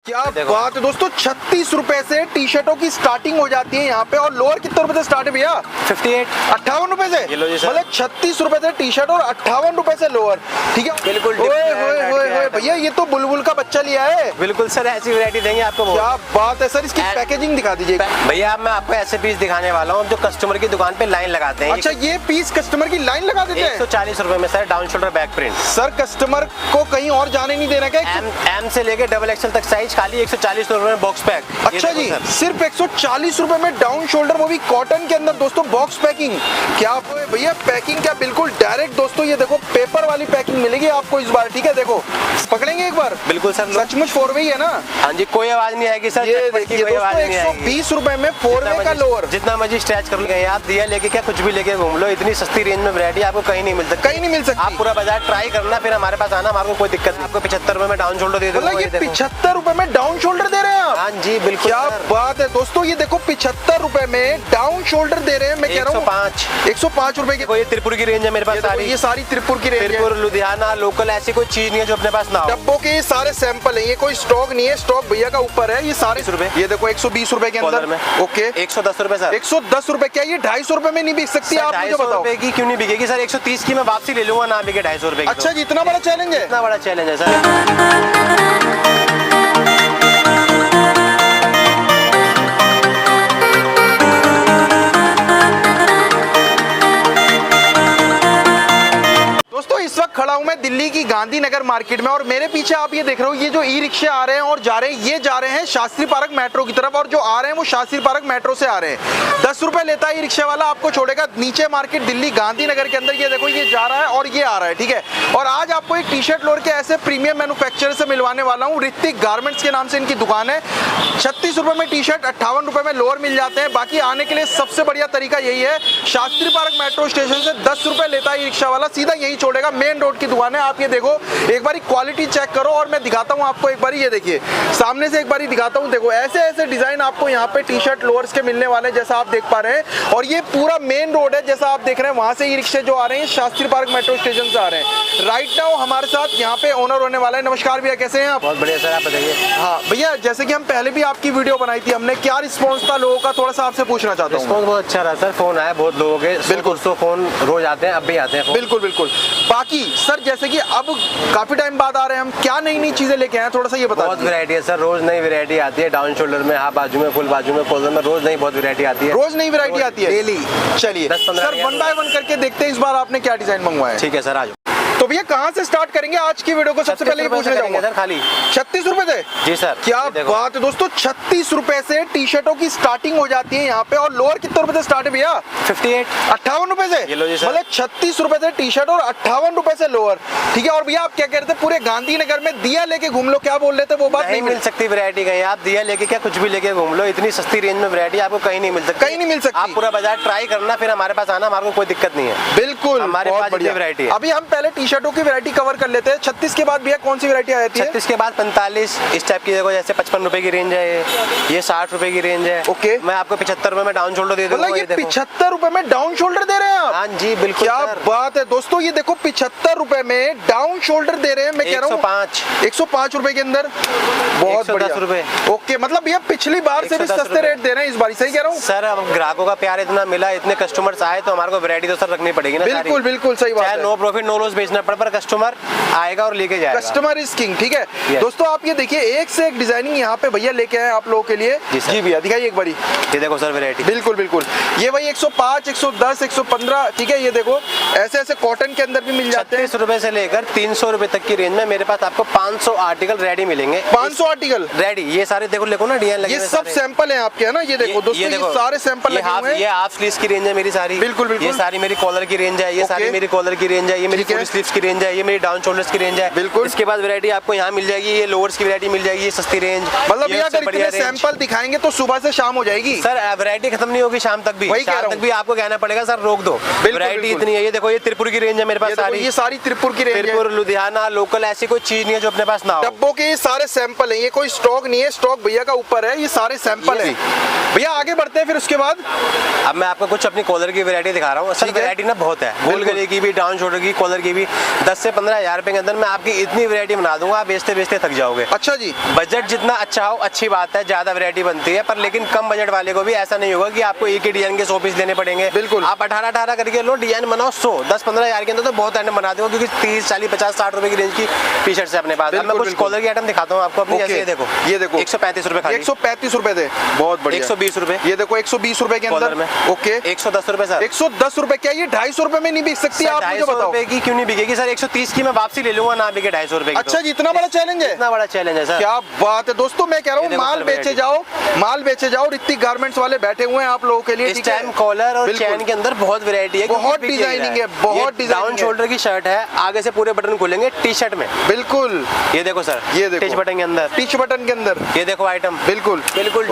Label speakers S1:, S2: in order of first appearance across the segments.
S1: क्या बात है दोस्तों, 36 रुपए से टी शर्टों की स्टार्टिंग हो जाती है यहाँ पे। और लोअर कितने रुपए से स्टार्ट है भैया?
S2: 58
S1: 58 रुपए से। मतलब 36 रुपए से टी शर्ट और 58 रुपए से लोअर। ठीक है,
S2: बिल्कुल।
S1: भैया ये तो बुलबुल का बच्चा लिया है।
S2: बिल्कुल सर, ऐसी वैरायटी देंगे आपको।
S1: क्या बात है सर, इसकी पैकेजिंग दिखा दीजिए
S2: भैया। मैं आपको ऐसे पीस दिखाने वाला हूँ जो कस्टमर की दुकान पे लाइन लगाते हैं।
S1: अच्छा, ये पीस कस्टमर की लाइन लगा देते हैं?
S2: 140 रुपए में sir, down shoulder back print.
S1: Sir customer को कहीं और जाने नहीं देना क्या?
S2: एम से लेके डबल एक्सएल तक साइज खाली 140 रुपए में बॉक्स पैक।
S1: अच्छा जी, सिर्फ 140 रुपए में डाउन शोल्डर, वो भी कॉटन के अंदर दोस्तों, बॉक्स पैकिंग। क्या भैया पैकिंग क्या बिल्कुल डायरेक्ट दोस्तों, ये देखो पेपर वाली पैकिंग मिलेगी आपको इस बार। ठीक है, देखो पकड़ेंगे एक बार।
S2: बिल्कुल सर,
S1: सचमुच 4 वे है ना?
S2: हाँ जी, कोई आवाज नहीं आएगी सर।
S1: ये देखिए दोस्तों, 120 रुपए में 4 वे का लोअर।
S2: जितना मर्जी स्ट्रेच कर लो आप, दिया लेके क्या कुछ भी लेके घूम लो। इतनी सस्ती रेंज में वैरायटी आपको कहीं नहीं मिल सकती।
S1: कहीं नहीं मिल सकती।
S2: आप पूरा बाजार ट्राई करना, फिर हमारे पास आना, हमारे को कोई दिक्कत नहीं। आपको 75 रुपए में डाउन शोल्डर दे दूंगा।
S1: ये 75 रुपए में डाउन शोल्डर दे रहे हैं आप?
S2: हाँ जी बिल्कुल।
S1: क्या बात है दोस्तों, ये देखो 75 रुपए में डाउन शोल्डर दे रहे हैं। मैं कह रहा हूँ 105 रुपए की।
S2: ये त्रिपुर की रेंज है मेरे पास सारी।
S1: ये सारी त्रिपुर की रेंज है।
S2: त्रिपुर, लुधियाना, लोकल, ऐसी कोई चीज नहीं है जो अपने पास ना हो।
S1: डब्बों के ये सारे सैंपल है, ये कोई स्टॉक नहीं है। स्टॉक भैया का ऊपर है। ये सारे
S2: रुपए।
S1: ये देखो 120 रुपए के अंदर में। ओके,
S2: 110 रुपए सर।
S1: 110 रुपए। क्या ये 250 रुपए में नहीं बिक सकती? आप मुझे बताओ।
S2: की क्यों नहीं बिकेगी सर? 130 की मैं वापसी ले लूंगा, ना बिके 250 रुपए।
S1: अच्छा जी, इतना बड़ा चैलेंज है?
S2: इतना बड़ा चैलेंज है सर।
S1: इस वक्त खड़ा हूं मैं दिल्ली की गांधीनगर मार्केट में, और मेरे पीछे आप ये देख रहे हो, ये जो ई रिक्शे आ रहे हैं और जा रहे हैं, ये जा रहे हैं शास्त्री पार्क मेट्रो की तरफ। और जो आ रहे हैं वो शास्त्री पार्क मेट्रो से आ रहे हैं। 10 रुपए लेता है ई रिक्शे वाला, आपको छोड़ेगा नीचे मार्केट दिल्ली गांधीनगर के अंदर। ये देखो, ये जा रहा है और ये आ रहा है। ठीक है, और आज आपको एक टी शर्ट लोअर के ऐसे प्रीमियम मैन्युफैक्चरर से मिलवाने वाला हूँ। ऋतिक गारमेंट्स के नाम से इनकी दुकान है। 36 रुपए में टी शर्ट, 58 रुपए में लोअर मिल जाते हैं। बाकी आने के लिए सबसे बढ़िया तरीका यही है, शास्त्री पार्क मेट्रो स्टेशन से 10 रुपए लेता है ई रिक्शा वाला, सीधा यही छोड़ेगा। मेन रोड की दुकान है। आप ये देखो, एक बारी क्वालिटी चेक करो, और मैं दिखाता हूँ आपको एक बारी। ये देखिए सामने से एक बारी दिखाता हूँ। देखो ऐसे ऐसे डिजाइन आपको यहाँ पे टी शर्ट लोअर्स के मिलने वाले हैं, जैसा आप देख पा रहे हैं। और ये पूरा मेन रोड है, जैसा आप देख रहे हैं। वहां से ई रिक्शे जो आ रहे हैं शास्त्री पार्क मेट्रो स्टेशन से आ रहे हैं। राइट नाउ हमारे साथ यहाँ पे ओनर होने वाला है। नमस्कार भैया, कैसे हैं आप?
S2: बहुत बढ़िया सर, आप बताइए।
S1: हाँ भैया, जैसे कि हम पहले भी आपकी वीडियो बनाई थी हमने, क्या रिस्पॉन्स था लोगों का, थोड़ा सा आपसे पूछना चाहता हूँ।
S2: रिस्पॉन्स बहुत अच्छा रहा सर। फोन आया बहुत लोगों के।
S1: बिल्कुल,
S2: 100 फोन रोज आते हैं, अब भी आते हैं।
S1: बिल्कुल बिल्कुल। बाकी सर, जैसे कि अब काफी टाइम बाद आ रहे हैं हम, क्या नई नई चीजें लेके आए, थोड़ा सा ये बता।
S2: बहुत वैरायटी है सर, रोज नई वैरायटी आती है। डाउन शोल्डर में, हाफ बाजू में, फुल बाजू में, कॉलर में, रोज नई बहुत वैरायटी आती है।
S1: रोज नई वैरायटी आती है
S2: डेली।
S1: चलिए सर, 1 बाय 1 करके देखते हैं इस बार आपने क्या डिजाइन मंगवाया है।
S2: ठीक है सर, आ जाओ।
S1: तो भैया कहाँ से स्टार्ट करेंगे आज की वीडियो को? सबसे पहले ये पूछना चाहूंगा
S2: सर, खाली
S1: 36 रुपए से।
S2: जी सर।
S1: क्या बात है दोस्तों, 36 रुपए से टी शर्टों की स्टार्टिंग हो जाती है यहाँ पे। और लोअर कितने रुपए से स्टार्ट है भैया? 58 रुपए से। मतलब 36 रुपए से टी शर्ट और 58 रुपए से लोअर। ठीक है, और भैया आप क्या कह रहे थे, पूरे गांधीनगर में दिया लेके घूम लो, क्या बोल रहे थे? वो बात
S2: नहीं मिल सकती वैरायटी कहीं। आप दिया लेके क्या कुछ भी लेके घूम लो। इतनी सस्ती रेंज में वैरायटी आपको कहीं नहीं मिल सकती।
S1: कहीं नहीं मिल सकती।
S2: आप पूरा बाजार ट्राई करना, फिर हमारे पास आना, हमारे को कोई दिक्कत नहीं है।
S1: बिल्कुल,
S2: हमारे पास बढ़िया वैरायटी है।
S1: अभी हम पहले टी शर्टों की वैरायटी कवर कर लेते हैं। 36 के बाद भैया कौन सी वैरायटी आ जाती है?
S2: 36 के बाद 45 इस टाइप की, देखो जैसे 55 रुपए की रेंज है, ये 60 रुपए की रेंज है।
S1: ओके,
S2: मैं आपको 75 रुपए में डाउन शोल्डर दे दूंगा।
S1: ये 75 रुपए में डाउन शोल्डर दे रहे हैं आप?
S2: हाँ जी बिल्कुल।
S1: क्या बात है दोस्तों, ये देखो 75 रुपए में डाउन शोल्डर दे रहे हैं। मैं कह रहा हूँ 105 रुपए के अंदर। बहुत बढ़िया रुपए। ओके, मतलब भैया पिछली बार से भी सस्ते रेट दे रहे हैं इस बार, सही कह रहा हूँ
S2: सर? अब ग्राहकों का प्यार इतना मिला, इतने कस्टमर्स आए, तो हमारे को वैरायटी तो सर रखनी पड़ेगी ना।
S1: बिल्कुल बिल्कुल सही बात है।
S2: नो प्रॉफिट नो लॉस बेचना पड़े, पर कस्टमर आएगा और लेके जाएगा।
S1: Customer is king. ठीक है दोस्तों, आप ये देखिए एक से एक डिजाइनिंग यहाँ पे भैया लेके आए आप लोगों के लिए। जी भैया दिखाइए एक बारी।
S2: ये देखो सर वैरायटी।
S1: बिल्कुल बिल्कुल, ये भाई 105, 110, 115। ठीक है, ये देखो ऐसे ऐसे कॉटन के अंदर भी मिल जाते हैं।
S2: 36 रुपए से लेकर 300 रुपए तक की रेंज में मेरे पास आपको 500 आर्टिकल रेडी मिलेंगे।
S1: 500 आर्टिकल रेडी?
S2: ये सारे देखो ना डिजाइन लगे,
S1: ये सब सैंपल है आपके, है ना? ये देखो दोस्तों, ये सारे सैंपल लगे हुए हैं।
S2: ये हाफ स्लीव्स की रेंज है मेरी सारी।
S1: बिल्कुल बिल्कुल।
S2: ये सारी मेरी कॉलर की रेंज है, ये सारी मेरी कॉलर की रेंज है, ये मेरी फुल स्लीव्स की रेंज है, ये मेरी डाउन शोल्डर्स की रेंज है।
S1: बिल्कुल।
S2: इसके बाद वैरायटी आपको यहाँ मिल जाएगी, ये लोअर्स की वैरायटी मिल जाएगी, ये सस्ती रेंज।
S1: मतलब भैया अगर इतने सैंपल दिखाएंगे तो सुबह से शाम हो जाएगी
S2: सर। वैरायटी खत्म नहीं होगी शाम तक भी। शाम तक भी आपको कहना पड़ेगा सर रोक दो, वैरायटी इतनी है। ये देखो, ये त्रिपुर की रेंज है मेरे पास सारी।
S1: ये सारी त्रिपुर की रेंज है।
S2: त्रिपुर, लुधियाना, लोकल, ऐसी कोई चीज नहीं है जो अपने पास ना हो।
S1: डब्बों के ये सारे सैंपल है, ये कोई स्टॉक नहीं है। स्टॉक भैया का ऊपर है, ये सारे सैंपल है। भैया आगे बढ़ते हैं फिर उसके बाद।
S2: अब मैं आपको कुछ अपनी कॉलर की वैरायटी दिखा रहा हूँ। सर वैरायटी ना बहुत है, गोल गले की भी, डाउन शोल्डर की, कॉलर की भी। 10 से 15 हजार रुपए के अंदर मैं आपकी इतनी वैरायटी बना दूंगा, आप बेचते बेचते थक जाओगे।
S1: अच्छा जी।
S2: बजट जितना अच्छा हो अच्छी बात है, ज्यादा वैरायटी बनती है, पर लेकिन कम बजट वाले को भी ऐसा नहीं होगा कि आपको एक ही डिजाइन के 100 पीस लेने पड़ेंगे।
S1: बिल्कुल।
S2: आप 18 करके लो, डिजाइन बनाओ 100, 10-15 हजार के अंदर तो बहुत आइटम बना दूंगा, क्योंकि 30, 40, 50, 60 रुपए की रेंज की टी शर्ट है अपने पास। अब मैं कुछ कॉलर की आइटम दिखाता हूँ आपको अपनी। जैसे ये देखो 135 रुपए खाली।
S1: 135 रुपए थे, बहुत बढ़िया।
S2: 120 रुपए।
S1: ये देखो 120 रुपए के अंदर में। ओके
S2: 110 रुपए सर।
S1: 110 रुपए। क्या ये 250 रुपए में नहीं बिक सकती? आप मुझे बताओ।
S2: 250 रुपए की क्यों नहीं बिकेगी सर? 130 की मैं वापसी ले लूंगा, ना बिके 250 रुपए की।
S1: अच्छा जी, इतना बड़ा चैलेंज है?
S2: इतना बड़ा चैलेंज है सर।
S1: क्या बात है दोस्तों, मैं कह रहा हूँ माल बेचे जाओ, माल बेचे जाओ। ऋतिक गारमेंट्स वाले बैठे हुए हैं आप लोगों के लिए।
S2: इस टाइम कॉलर और चैन के अंदर बहुत वैरायटी है,
S1: बहुत डिजाइनिंग है, बहुत डिजाइनिंग।
S2: डाउन शोल्डर की शर्ट है, आगे से पूरे बटन खुलेंगे टी शर्ट में।
S1: बिल्कुल।
S2: ये देखो सर,
S1: ये देखो
S2: टिच बटन के अंदर,
S1: टिच बटन के अंदर।
S2: ये देखो आइटम।
S1: बिल्कुल
S2: बिल्कुल।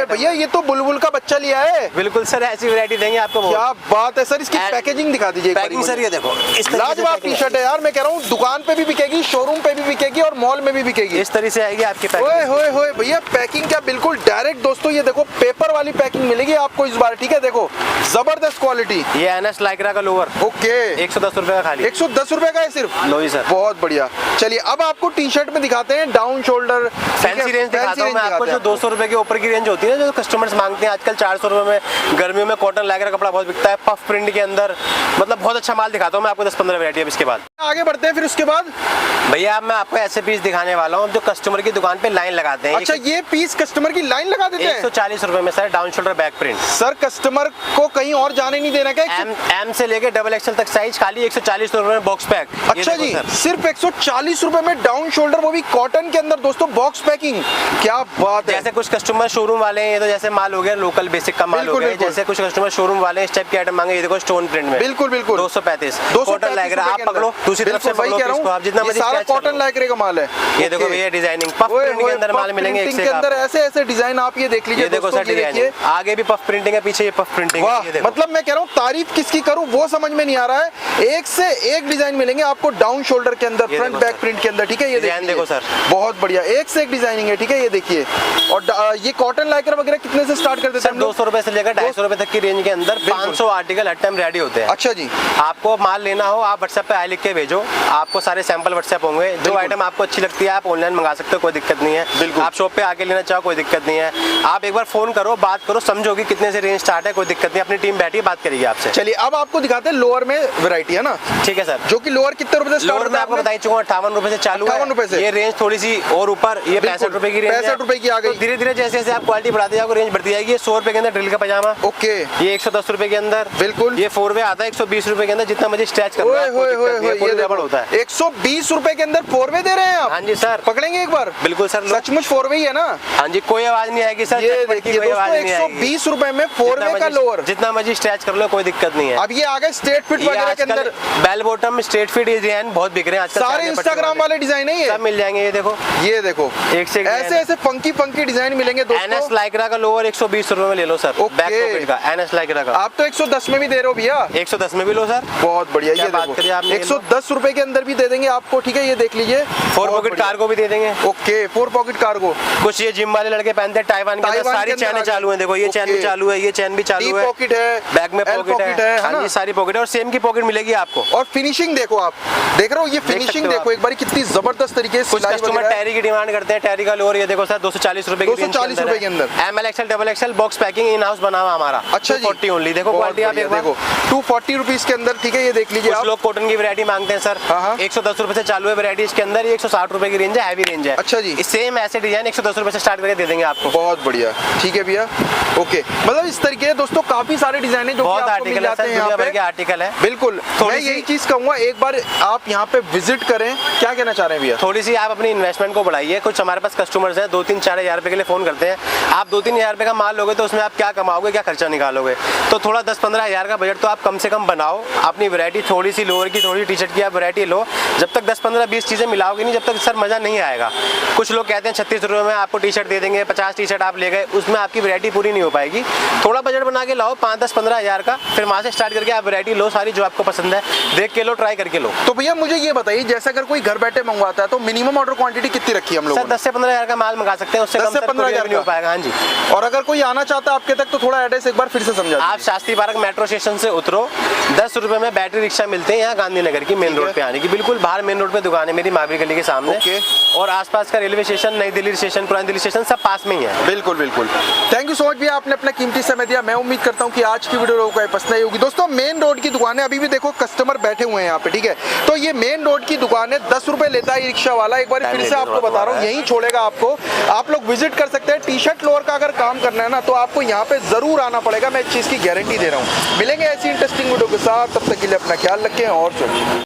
S1: भैया ये तो बुलबुल का बच्चा लिया है।
S2: बिल्कुल सर, ऐसी वैरायटी देंगे आपको।
S1: क्या बात है सर, इसकी पैकेजिंग दिखा दीजिए।
S2: पैकिंग सर ये देखो,
S1: लाजवाब टी शर्ट है यार। मैं कह रहा हूँ दुकान पे भी बिकेगी, शोरूम पे भी बिकेगी और मॉल में भी बिकेगी।
S2: इस तरह से आएगी आपकी पैकिंग।
S1: ओए होए होए भैया, पैकिंग क्या बिल्कुल डायरेक्ट दोस्तों। ये देखो पेपर वाली पैकिंग मिलेगी आपको इस बार, ठीक है। देखो जबरदस्त क्वालिटी।
S2: ये एनएस लाइक्रा का लोअर।
S1: ओके
S2: 110 रुपए का खाली।
S1: 110 रुपए का है सिर्फ।
S2: लो जी सर,
S1: बहुत बढ़िया। चलिए अब आपको टी शर्ट में दिखाते हैं डाउन शोल्डर
S2: फैंसी रेंज दिखाता हूँ मैं आपको। जो 200 रुपए के ऊपर की रेंज होती है ना, जो कस्टमर्स मांगते हैं आजकल 400 रुपए में। गर्मियों में कॉटन लाइक्रा कपड़ा बहुत बिकता है, पफ प्रिंट के अंदर, मतलब बहुत अच्छा माल दिखाता हूँ मैं आपको। 10-15 वैरायटी। अब इसके बाद
S1: आगे बढ़ते हैं, फिर उसके बाद
S2: भैया अब मैं आपको ऐसे पीस दिखाने वाला हूँ जो कस्टमर की दुकान पे लाइन लगाते हैं।
S1: अच्छा, ये पीस कस्टमर की लाइन लगा देते हैं?
S2: 140 रुपए में sir, down shoulder back print.
S1: Sir customer को कहीं और जाने नहीं देना क्या?
S2: एम से लेके XXL तक साइज, खाली 140 रुपए में बॉक्स पैक।
S1: अच्छा जी, सिर्फ 140 रुपए में डाउन शोल्डर, वो भी कॉटन के अंदर दोस्तों, बॉक्स पैकिंग। क्या बात है।
S2: जैसे कुछ कस्टमर शोरूम वाले हैं, ये तो जैसे माल हो गया लोकल बेसिक का माल हो गया। जैसे कुछ कस्टमर शोरूम वाले इस टाइप की आइटम मांगे, ये देखो स्टोन प्रिंट में।
S1: बिल्कुल बिल्कुल
S2: 235 कॉटन लाइक्रा। आप पकड़ो दूसरी तरफ से,
S1: वही कह रहा हूँ,
S2: आप जितना मर्जी
S1: सारा कॉटन लाइक्रा का माल है।
S2: ये देखो भैया डिजाइनिंग पफ प्रिंट के अंदर माल मिलेंगे। एक से
S1: अंदर ऐसे ऐसे डिजाइन आप ये देख लीजिए।
S2: ये देखो सर डिजाइन, आगे भी पफ प्रिंटिंग है, पीछे ये पफ प्रिंटिंग है।
S1: मतलब मैं कह रहा हूँ तारीफ किसकी करूँ वो समझ में नहीं आ रहा है। एक से एक डिजाइन मिलेंगे आपको डाउन शोल्डर के अंदर, फ्रंट बैक प्रिंट के अंदर, ठीक है। ये
S2: देखो सर,
S1: बहुत बढ़िया, एक से एक डिजाइनिंग है, ठीक है। ये देखिए, और ये कॉटन लाइक्रा वगैरह कितने से स्टार्ट कर देते हैं?
S2: 200 रुपए से लेकर 250 रुपए तक की रेंज के अंदर 500 आर्टिकल हर टाइम रेडी होते हैं।
S1: अच्छा जी।
S2: आपको माल लेना हो, आप व्हाट्सएप पे आई लिख के भेजो, आपको सारे सैंपल व्हाट्सएप होंगे। जो आइटम आपको अच्छी लगती है आप ऑनलाइन मंगा सकते हो, कोई दिक्कत नहीं है। आप शॉप पे आके लेना चाहो कोई दिक्कत नहीं है। आप एक बार फोन करो, बात करो, समझोगे कितने से रेंज स्टार्ट है, कोई दिक्कत नहीं। अपनी टीम बैठी बात करेगी आपसे।
S1: चलिए अब आपको दिखाते हैं लोअर में वैरायटी, है ना?
S2: ठीक है सर।
S1: जो कि लोअर कितने रुपए से
S2: लोअर में आपको बताई चुका 58 रुपए से चालू है।
S1: 58 रुपए से।
S2: ये रेंज थोड़ी सी और ऊपर, ये 65 रुपए की रेंज है।
S1: 65 रुपए की आ गई।
S2: तो धीरे धीरे जैसे जैसे आप क्वालिटी बढ़ाते जाओगे रेंज बढ़ती जाएगी। ये 100 रुपए के अंदर ड्रिल का पजामा।
S1: ओके।
S2: ये 110 रुपए के अंदर।
S1: बिल्कुल।
S2: ये 4 वे आता है 120 रुपए के अंदर, जितना मुझे स्ट्रेच करना है।
S1: ये डबल होता है। 120 रुपए के अंदर 4 वे दे रहे हैं आप?
S2: हाँ जी सर।
S1: पकड़ेंगे एक बार?
S2: बिल्कुल सर।
S1: सचमुच 4 वे ही है ना?
S2: हाँ जी, कोई आवाज नहीं आएगी सर।
S1: ये देखिए दोस्तों 120 रुपए में 4 वे का लोअर,
S2: जितना मर्जी स्ट्रेच कर लो कोई दिक्कत नहीं है।
S1: अब ये आ गए स्ट्रेट फिट वगैरह के अंदर,
S2: bell bottom straight fit design बहुत बिक रहे हैं आजकल।
S1: सारे इंस्टाग्राम वाले डिजाइन है ये,
S2: सब मिल जाएंगे। ये देखो,
S1: ये देखो,
S2: एक से
S1: ऐसे ऐसे फंकी फंकी डिजाइन मिलेंगे दोस्तों।
S2: एनएस लाइक्रा का लोअर 120 रुपए में ले लो सर, बैक पॉकेट का एनएस लाइक्रा का।
S1: आप तो 110 में भी दे रहे हो भैया?
S2: 110 में भी लो सर।
S1: बहुत बढ़िया। ये
S2: बात करिए आपने,
S1: 110 रुपए के अंदर भी दे देंगे आपको, ठीक है। ये देख लीजिए,
S2: 4 पॉकेट कार्गो भी दे देंगे।
S1: Okay, 4 pocket cargo.
S2: कुछ ये जिम वाले लड़के पहनते हैं, टाइवान के अंदर सारी चैनें चालू हैं। देखो ये चैन भी चालू है, ये चैन भी चालू है,
S1: पॉकेट है,
S2: बैक में पॉकेट है। हाँ जी, सारी पॉकेट है और सेम की पॉकेट मिलेगी आपको।
S1: और फिनिशिंग देखो, आप देख रहे हो ये फिनिशिंग देखो एक बार कितनी जबरदस्त तरीके से।
S2: कुछ कस्टमर टैरी की डिमांड करते हैं, टैरी का लोअर ये देखो सर 240 रुपए की,
S1: 240 रुपए के अंदर।
S2: ML XL XXL box packing in house बना हुआ हमारा।
S1: अच्छा जी,
S2: 240 ओनली। देखो क्वालिटी आप एक बार,
S1: 240 रुपीस के अंदर, ठीक है। ये देख लीजिए,
S2: कुछ लोग कॉटन की वैरायटी मांगते हैं सर। 110 रुपए से चालू है वैरायटी, इसके अंदर 160 रुपए की रेंज है, हैवी रेंज है।
S1: अच्छा जी।
S2: सेम ऐसे डिजाइन 110 रुपए से स्टार्ट करके दे देंगे आपको।
S1: बहुत बढ़िया, ठीक है भैया। ओके, मतलब इस तरीके दोस्तों काफी सारे डिजाइन है जो
S2: बहुत आर्टिकल है, दुनिया भर के आर्टिकल है।
S1: बिल्कुल, मैं यही चीज कहूंगा एक बार आप यहाँ पे विजिट करें। क्या कहना चाह रहे हैं भैया?
S2: थोड़ी सी आप अपनी इन्वेस्टमेंट को बढ़ाइए। कुछ हमारे पास कस्टमर्स हैं 2-3-4 हजार रुपए के लिए फोन करते हैं। आप 2-3 हजार रुपए का माल लोगे तो उसमें आप क्या कमाओगे, क्या खर्चा निकालोगे? तो थोड़ा 10-15 हजार का बजट तो आप कम से कम बनाओ। अपनी वैरायटी थोड़ी सी लोअर की, थोड़ी टी शर्ट की आप वैरायटी लो। जब तक 10-15-20 चीजें मिलाओगे नहीं, जब तक सर मजा नहीं आएगा। कुछ लोग कहते हैं 36 रुपए में आपको टी शर्ट दे देंगे, 50 टी शर्ट आप ले गए, उसमें आपकी वैरायटी पूरी नहीं हो पाएगी। थोड़ा बजट बना के लाओ 5-10-15 हजार का, फिर वहां से स्टार्ट करके आप वैरायटी लो सारी जो आपको पसंद है, देख के लो, ट्राई करके लो।
S1: तो भैया मुझे ये बताइए, जैसे अगर कोई घर बैठे मंगवाता है तो मिनिमम ऑर्डर क्वांटिटी कितनी रखी है हम लोग?
S2: सर 10 से 15 हजार का माल मंगा सकते हैं, उससे कम 15 हजार नहीं हो पाएगा। हाँ जी।
S1: और अगर कोई आना चाहता है आपके तक तो थोड़ा एड्रेस एक बार फिर से समझा।
S2: आप शास्त्री पार्क मेट्रो स्टेशन से उतरो, 10 रुपए में बैटरी रिक्शा मिलती मिलते हैं यहाँ गांधीनगर की मेन रोड पे आने की, बिल्कुल बाहर मेन रोड पे दुकान है मेरी महावीर गली के सामने।
S1: ओके।
S2: और आसपास का रेलवे स्टेशन, नई दिल्ली स्टेशन, पुरानी दिल्ली स्टेशन सब पास में ही है।
S1: बिल्कुल बिल्कुल। थैंक यू सो मच भैया, आपने अपना कीमती समय दिया। मैं उम्मीद करता हूँ कि आज की वीडियो लोगों को पसंद आई होगी। दोस्तों मेन रोड की दुकान है, अभी भी देखो कस्टमर बैठे हुए हैं यहाँ पे, ठीक है। तो ये मेन रोड की दुकान है, 10 रुपए लेता है रिक्शा वाला। एक बार फिर से आपको बता रहा हूँ, यहीं छोड़ेगा आपको, आप लोग विजिट कर सकते हैं। टी शर्ट लोअर का अगर काम करना है ना तो आपको यहाँ पे जरूर आना पड़ेगा, मैं इस चीज की गारंटी दे रहा हूँ। मिलेंगे ऐसी इंटरेस्टिंग वीडियो के साथ, तब तक के लिए अपना ख्याल रखें और चलिए।